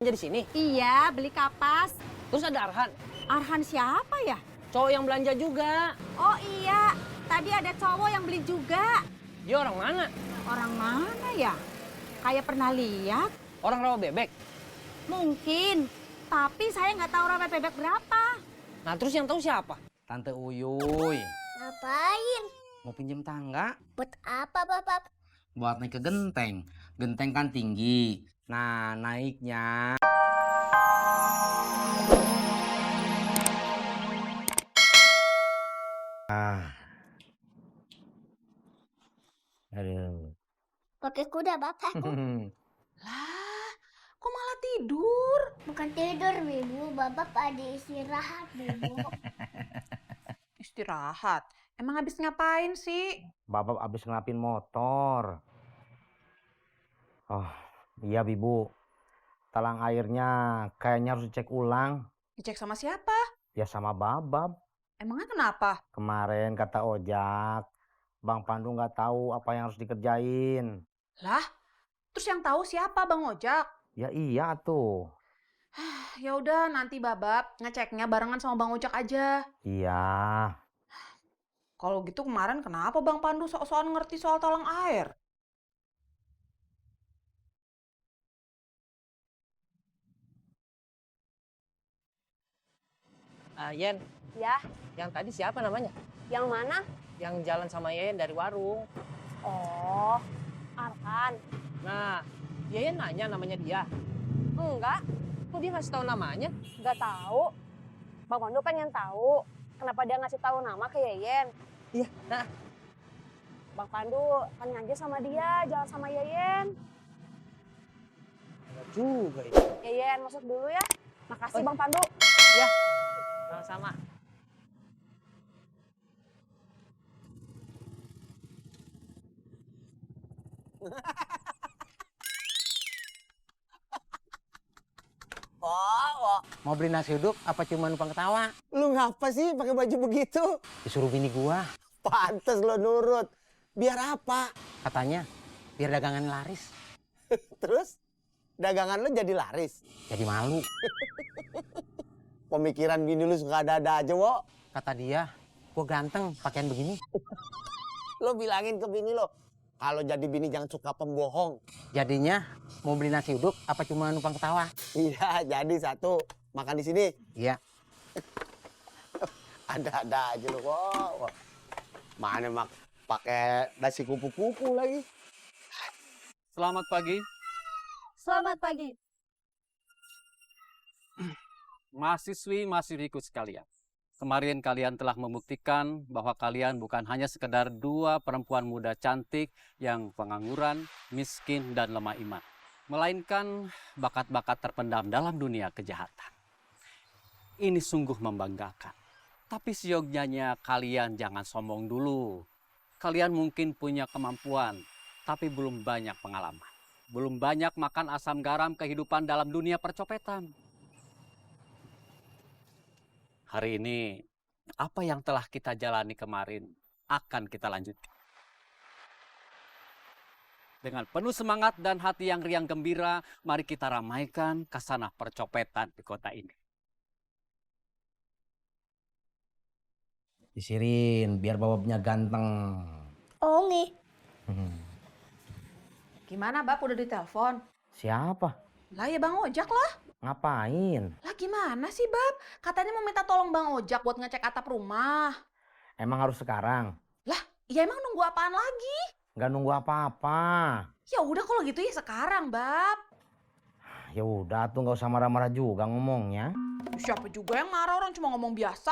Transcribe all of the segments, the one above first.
belanja di sini? Iya, beli kapas. Terus ada Arhan. Arhan siapa ya? Cowok yang belanja juga. Oh iya, tadi ada cowok yang beli juga. Dia orang mana? Orang mana ya? Kayak pernah lihat. Orang rawa bebek. Mungkin, tapi saya nggak tahu rawa bebek berapa. Nah terus yang tahu siapa? Tante Uyuy. Ngapain? Mau pinjem tangga? Buat apa, Bapak? Buat naik ke genteng. Genteng kan tinggi. Nah, naiknya... Aduh. Pakai kuda, Bapak. Lah, kok malah tidur? Bukan tidur, Bibu. Bapak ada istirahat, Bibu. Istirahat. Emang habis ngapain sih? Bapak abis ngelapin motor. Oh, iya Bibu. Talang airnya kayaknya harus dicek ulang. Dicek sama siapa? Ya sama Babab. Emangnya kenapa? Kemarin kata Ojak, Bang Pandu nggak tahu apa yang harus dikerjain. Lah, terus yang tahu siapa Bang Ojak? Ya iya tuh. Ya udah nanti Babab ngeceknya barengan sama Bang Ojak aja. Iya. Kalau gitu kemarin kenapa Bang Pandu sok-sokan ngerti soal talang air? Yen, Ya, yang tadi siapa namanya? yang mana? Yang jalan sama Yen dari warung. Oh, Arhan. Nah, Yen nanya namanya dia. Enggak, Kok dia ngasih tahu namanya? enggak tahu. Bang Pandu pengen tahu kenapa dia ngasih tahu nama ke Yeyen. Iya, nah. Bang Pandu tanya aja sama dia, jangan sama Yeyen. Enggak juga ya. Yeyen masuk dulu ya. Makasih Oh. Bang Pandu. Ya, sama-sama. Mau beli nasi uduk apa cuma numpang ketawa? Lu ngapa sih pakai baju begitu? Disuruh bini gua. Pantes lo nurut. Biar apa? Katanya biar dagangan laris. Terus dagangan lo jadi laris. Jadi malu. Pemikiran bini lu suka ada-ada aja, Wo. Kata dia, gua ganteng pakaian begini. Lo bilangin ke bini lo, kalau jadi bini jangan suka pembohong. Jadinya mau beli nasi uduk apa cuma numpang ketawa? Iya, jadi satu makan di sini. Iya. Ada-ada aja lo, Wo. Mana pakai nasi kupu-kupu lagi. Selamat pagi, Selamat pagi. mahasiswi-mahasiswiku sekalian. Kemarin kalian telah membuktikan bahwa kalian bukan hanya sekedar dua perempuan muda cantik yang pengangguran, miskin, dan lemah iman. Melainkan bakat-bakat terpendam dalam dunia kejahatan. Ini sungguh membanggakan. Tapi seyogyanya kalian jangan sombong dulu. Kalian mungkin punya kemampuan, tapi belum banyak pengalaman. Belum banyak makan asam garam kehidupan dalam dunia percopetan. Hari ini, apa yang telah kita jalani kemarin akan kita lanjutkan. Dengan penuh semangat dan hati yang riang gembira, mari kita ramaikan kasanah percopetan di kota ini. Disirin biar bababnya ganteng. Oh, nih. Gimana Bab udah ditelepon? Siapa? Lah ya Bang Ojak lah. Ngapain? Lah gimana sih Bab? Katanya mau minta tolong Bang Ojak buat ngecek atap rumah. Emang harus sekarang? Lah, ya emang nunggu apaan lagi? Nggak nunggu apa-apa. Ya udah kalau gitu ya sekarang Bab. Ya udah tuh nggak usah marah-marah juga ngomongnya. Siapa juga yang marah, orang cuma ngomong biasa.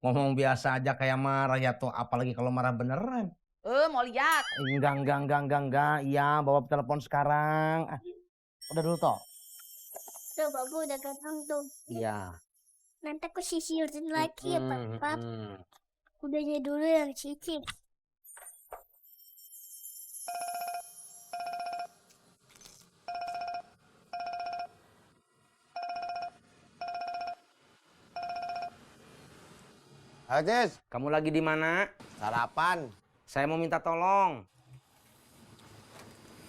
Ngomong biasa aja kayak marah ya tuh, apalagi kalau marah beneran. Mau lihat. Enggak. Iya, bawa telepon sekarang. Udah dulu toh. Tuh, Bapak udah ganteng tuh. Iya. Nanti aku sisirin lagi ya, Papa. Kudanya dulu yang sisir. Aziz, Kamu lagi di mana? sarapan. Saya mau minta tolong.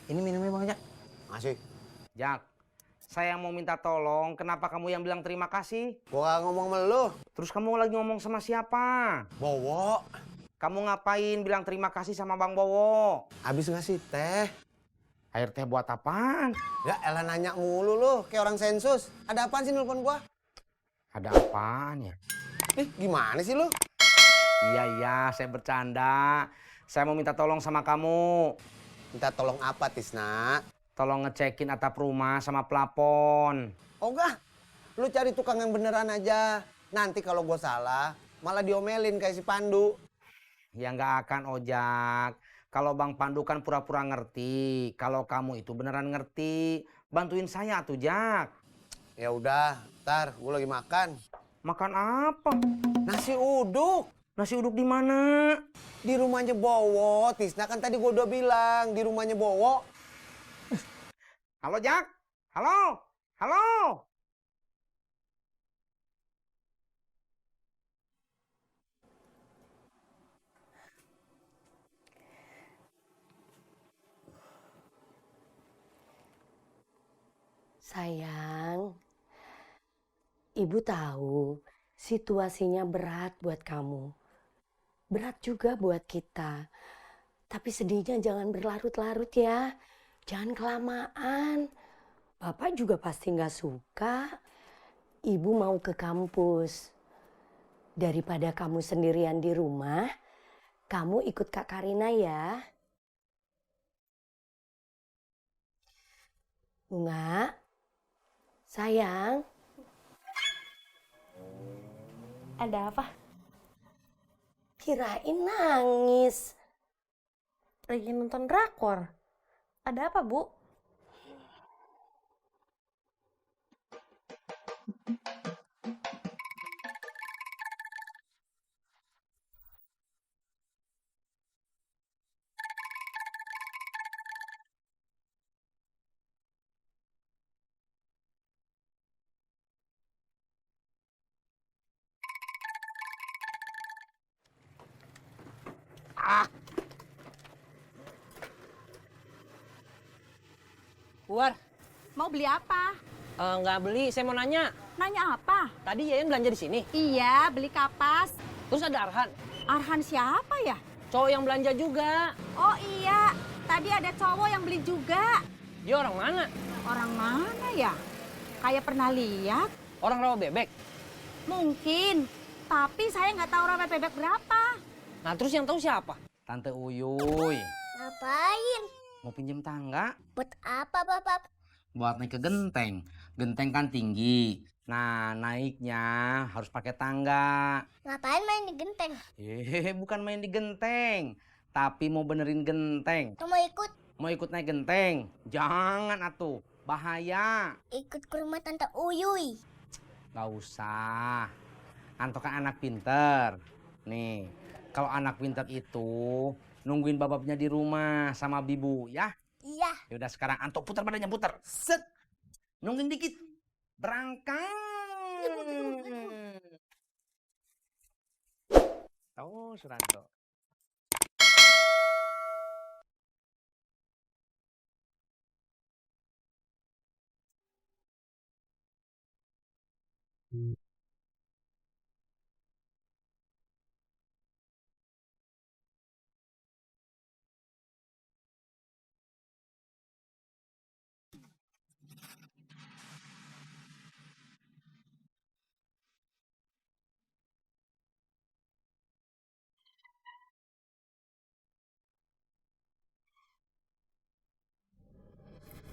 Ini minumnya Bang Jak. Masih. Jak, Saya mau minta tolong, kenapa kamu yang bilang terima kasih? Gua gak ngomong sama lu. Terus kamu lagi ngomong sama siapa? Bowo. Kamu ngapain bilang terima kasih sama Bang Bowo? Habis ngasih teh. Air teh buat apaan? Ya elah nanya mulu lu, kayak orang sensus. Ada apaan sih nelfon gua? Ada apaan ya? Gimana sih lu? Iya, saya bercanda. Saya mau minta tolong sama kamu. Minta tolong apa, Tisna? Tolong ngecekin atap rumah sama plafon. Oh enggak, lu cari tukang yang beneran aja. Nanti kalau gua salah, malah diomelin kayak si Pandu. Ya nggak akan, Ojak. Kalau Bang Pandu kan pura-pura ngerti. Kalau kamu itu beneran ngerti, bantuin saya tuh, Jak. Ya udah, ntar gua lagi makan. Makan apa? Nasi uduk. Nasi uduk di mana? Di rumahnya Bowo, Tisna kan tadi gua udah bilang di rumahnya Bowo. Halo, Jak. Halo. Halo. Sayang, ibu tahu situasinya berat buat kamu. Berat juga buat kita. Tapi sedihnya jangan berlarut-larut ya. Jangan kelamaan. Bapak juga pasti nggak suka. Ibu mau ke kampus. Daripada kamu sendirian di rumah, kamu ikut Kak Karina ya. Bunga, sayang. Ada apa? Kirain nangis. Lagi nonton drakor. Ada apa, Bu? Keluar. Mau beli apa? Nggak beli, saya mau nanya. Nanya apa? Tadi Yayan belanja di sini. Iya, beli kapas. Terus ada Arhan. Arhan siapa ya? Cowok yang belanja juga. Oh iya, tadi ada cowok yang beli juga. Dia orang mana? Orang mana ya? Kayak pernah lihat. Orang rawa bebek. Mungkin, tapi saya nggak tahu rawa bebek berapa. Nah terus yang tahu siapa? Tante Uyuy. Ngapain? Mau pinjem tangga? Buat apa, Bapak? Buat naik ke genteng. Genteng kan tinggi. Nah, naiknya harus pakai tangga. Ngapain main di genteng? Bukan main di genteng. Tapi mau benerin genteng. Kamu mau ikut? Mau ikut naik genteng? Jangan atuh. Bahaya. Ikut ke rumah Tante Uyuy. Gak usah. Anto kan anak pinter. Nih, kalau anak pinter itu nungguin bababnya di rumah sama bibu ya. Iya. Yaudah sekarang Anto putar badannya, putar. Set. Nungguin dikit. Berangkat. Oh, Suranto.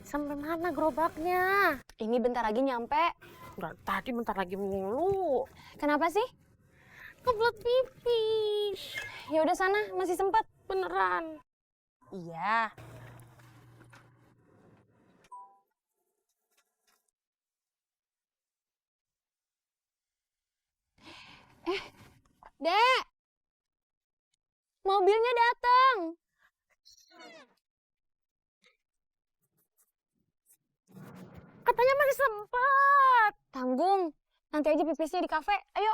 Sampai mana gerobaknya? Ini bentar lagi nyampe. Enggak, tadi bentar lagi mulu. Kenapa sih? Kebelet pipis. Ya udah sana, masih sempat. Beneran. Iya. Dek. Mobilnya datang. Katanya masih sempat. Tanggung. Nanti aja pipisnya di kafe. Ayo.